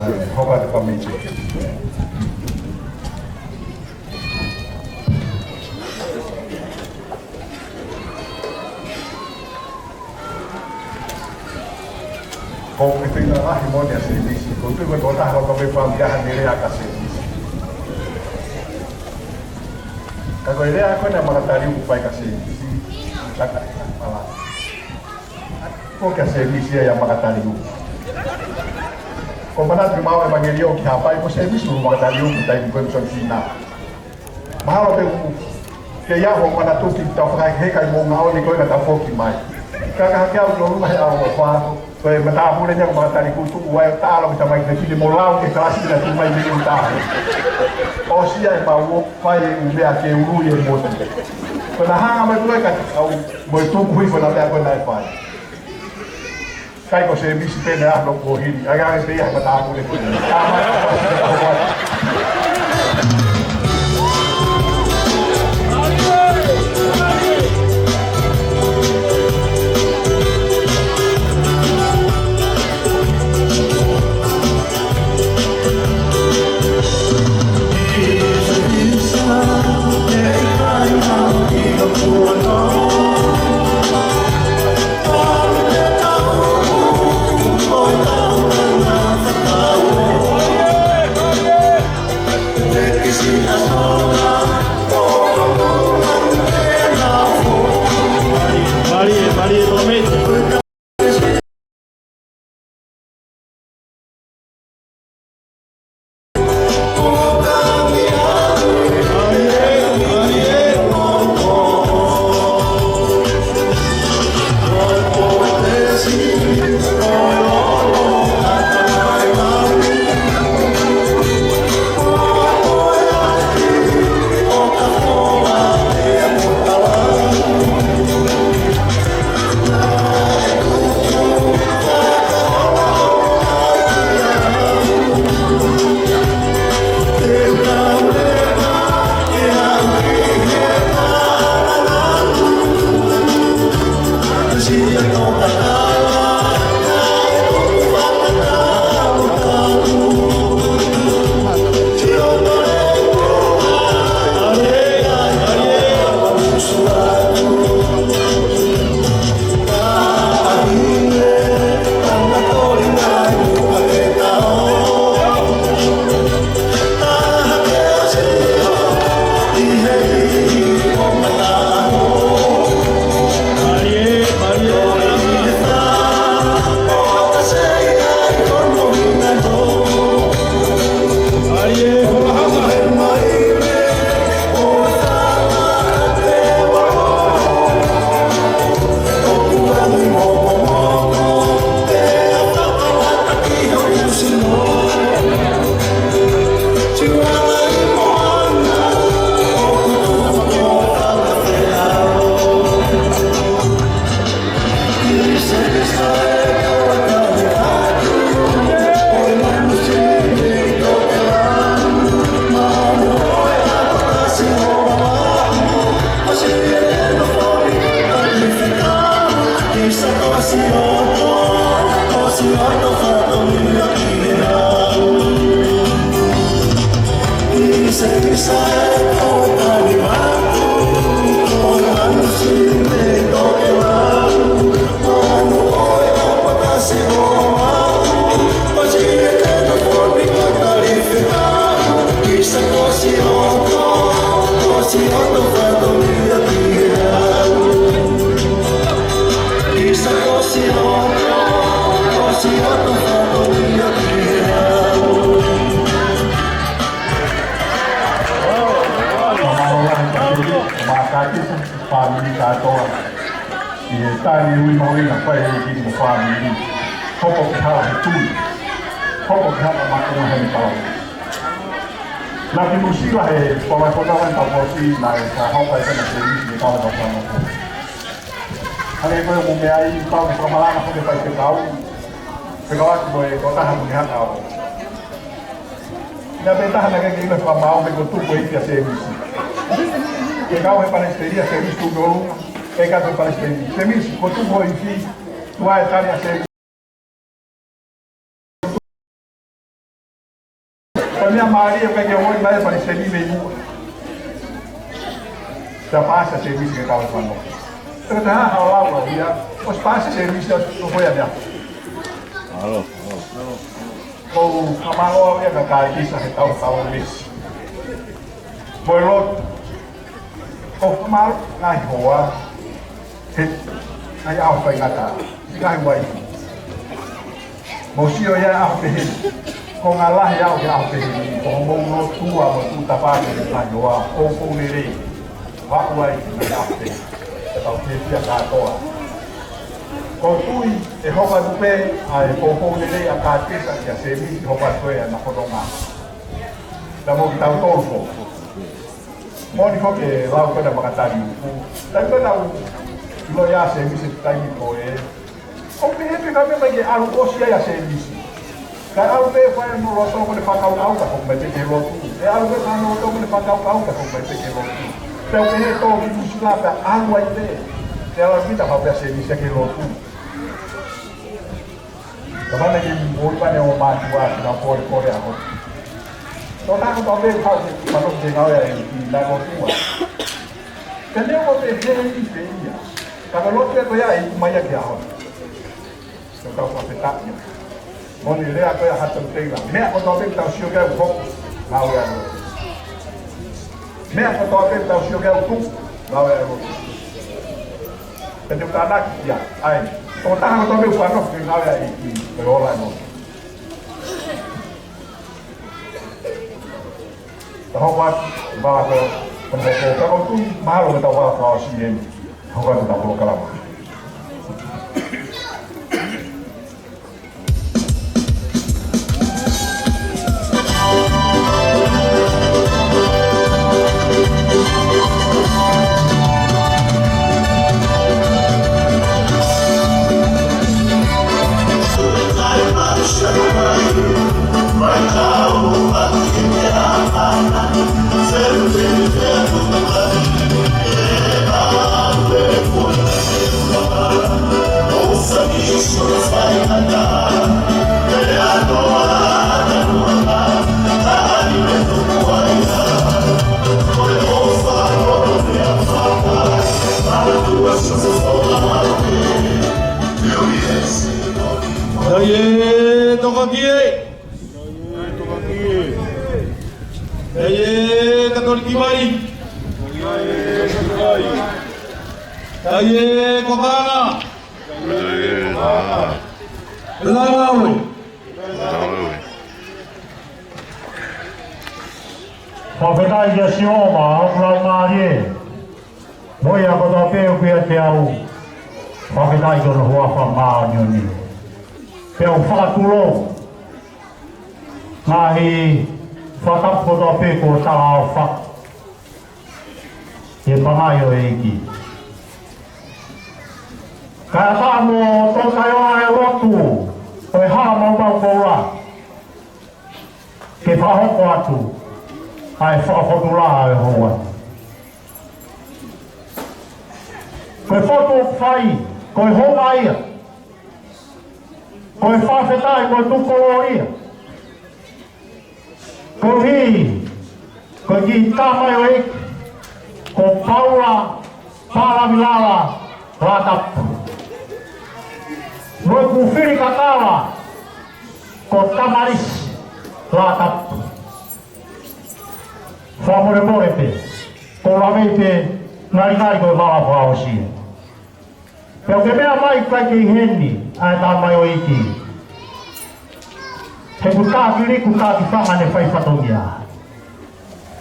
Roubado para mim. Kung ito yung harmonia sa ibig, kung ito yung mga harap kami panggahan nila kasi. Kalau ini aku nak mengatakan upaya kasih cakap malah. Kau kasih misi yang mengatakan itu. Kau mana terima evangelio siapa? Kau saya misi mengatakan itu kita bukan sensina. Mahal tu kaya orang mana tu kita pakai hekai mengau ni kau nak tahu kimai. Kakak kau dulu mahal awak. Kaya matapo na niya kung mga talikuto, uway ang talo, kita may nagpili mo lang, kaya klase na tumay na yung talo. O siya ay mawok pa yung umiyak yung uluyan mo. Kung nahanga may tuloy ka, may tubuhin mo natin ako na ipay. Kaya ko siya bisipin na ako ko hindi. Kaya nga siya matapo na ito. Tama na. Tani hui maui na pai hei mo whamiri. Hopo ki hala he tui. Hopo ki hala makina hei tau. Nā ki musila he pawai potawan tau posi na e ka haupa e sana kei isi e kawa tau whanoko. Hane e koe mo mea i tau ki whamalana hone pai te tau. Te kawaki koe ko taha mo ni hata au. Nā te taha na kei ina whamao me ko tupo iti a se misi. Ke kawa he panesteria se misi tu dorunga. Pegado para este serviço, quando tu vai enfim, tu vai estar minha Maria, eu peguei hoje, mas apareceu ali meio. Já passa serviço que estava falando. Eu já lá, os passa serviço não foi a minha. Alô. O camarão ia cantar aqui, só que estava nisso. Foi louco. O camarão, ai, boa. Ai, ao foi cantar. Ai, vai. Você ia ao perrengue. Com a lá ia ao perrengue. Com o meu tua, o tabaco, o canhoa, o nerei. Vá vai, ao perrengue. Então, que ia dar agora. Ko tui e hoka tupe ai ko nerei a ka tesa kia semi hoka tue na kodonga. Da mo tau tolfo. Mo ni hoke lau ko na makatari upu. Da ko na lo ya semi se tai ko e. O pe he ka me mai alu osia ya semi. Ka alu pe fa no lo to ko le fa kau kau ka ko me te ke lo tu. E alu pe ka no to ko le fa kau kau ka ko me te ke lo tu. Pe o pe he to ki musila pa alu ai te. Te ala kita pa pe semi se ke lo tu. Kamana que muito para o mato na fora Coreia. Então tá com talvez falta para não chegar aí na rua. Cadê o bebê de feia? Cada lote é coisa aí mais aqui agora. Então tá para petar. Quando ele é a coisa hat tem lá. Me a talvez tá o senhor quer o foco lá o garoto. Me a talvez tá o senhor quer o tu lá o garoto. Cadê o cara aqui? Aí. Então tá com talvez o farol que lá aí. Pero lá não. Então vai para quando tu malo que tá vai para assim, agora tá colocando lá. Aye, toca aqui. Aye, Católico vai. Aye, Cocana. Laui. Whawhetai ia si oma, lau marie. Moi a koto peo pia te au. Whawhetai kono hua whamaa nioni. Peo whakatulo. Ngahi whakap koto pe ko tala au whak. E pangai o eiki. Kaya taa mo tokai o e rotu. Oi haa mau koura. Ke whahoko atu. Ai whakatula e hoa. Koe whatu whai, koe honga ia. Koe whawhetai, koe tukolo ia. Koe hi, koe ki tāmai o eki. Ko paura, pālamilala, rātapu. Koe ku whiri katawa, ko tamaris, rātapu. Whamore pe, ko rawei pe, ngari koe wala whaosia. Peo ke mea mai kai ki heni, ai tā mai o iki. He ku tāki riku tāki whangane whai whatongia.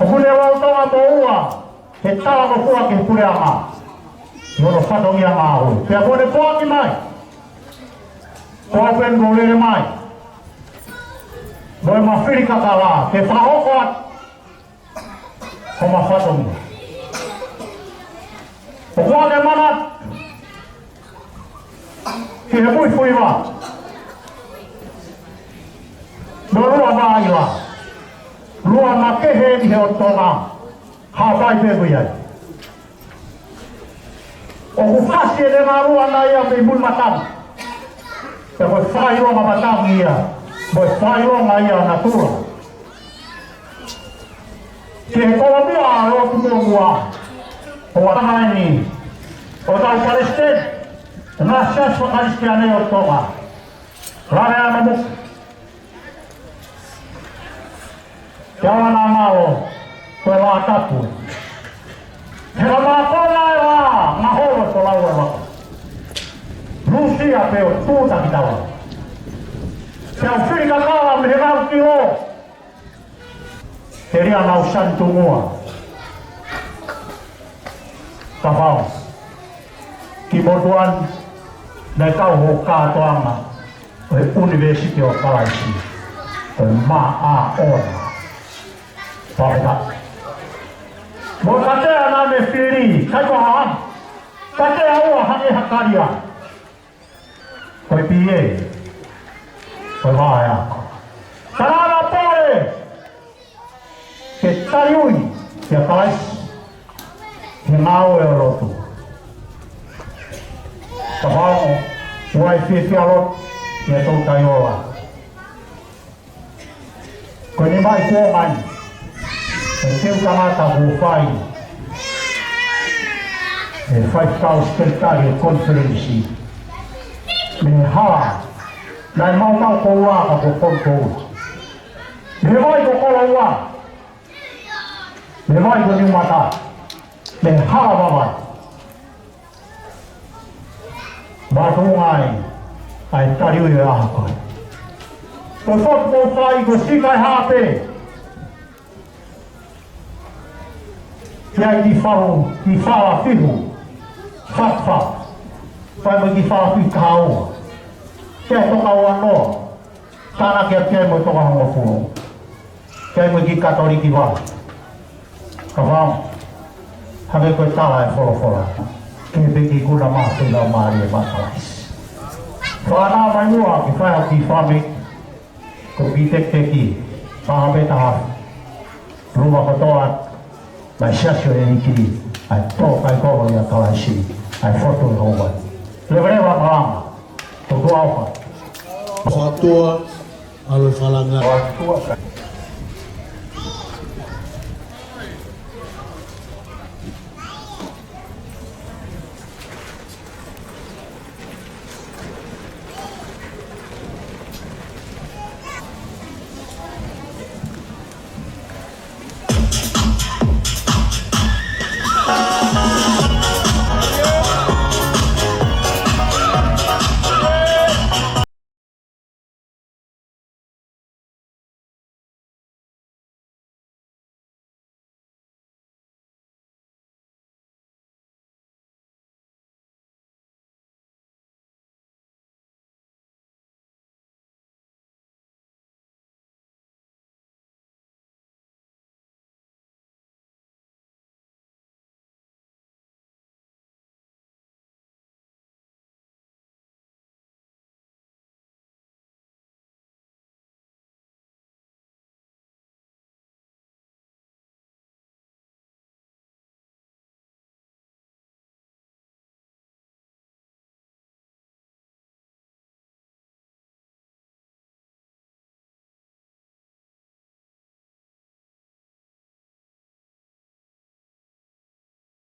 O kune wau tonga mo ua, he tala mo fua ke pure a maa. Nono whatongia maa hoi. Pea kone poaki mai. Koa pen ko lere mai. Noi ma whirika ka la, ke whahoko atu. Ko ma whatongia. O kua ke mana, ki he mui fui wā. No rua mai wā. Rua ma kehe ni he o tonga. Hawhai peku iai. O ku whasi e le ngā rua na ia me mui matang. E koe whai ronga matang ia. Koe whai ronga ia na tura. ke Colombia lo tumua o watakai ni o tau Palestine na sias wa Palestine o toma rare amamu yawa na ngao ko la tatu hera makona wa ngaholo to la wa Rusia peo tuta kitawa se Afrika kala mehera kilo teria na usantu mua kapau kibotuan na kau ho katoanga o University of Kalaisi o maa ona pahita mo katea na me firi kai ko ham katea ua hange hakaria koi pie koi vaya sarana pore ke tariui ke Kalaisi he ngau e rotu kapau uai fifi alot e tau taiola ko ni mai ko mai e teu kamata hufai e fai kau secretary conference me ha nai mau tau ko ua ka ko konto me vai ko kola ua me vai ko ni mata me ha baba batungai ai tariu e ahako ko fot mo fai ko sikai hape kiai ki fala fihu fatfa fai mo ki fala fi kau ke to kau ano sana ke mo to ka mo fu ke mo ki katoliki ba kafam habe ko tala e folo que begi guna masa da Maria Batalais. Fala mai mua ki fai ki fami ko bitek teki pa beta ruma kotoa mai shasho e ki ai to kai ko ya Kalaisi ai foto roba. Lebreva palama to go alfa. Fatua alo falanga. Fatua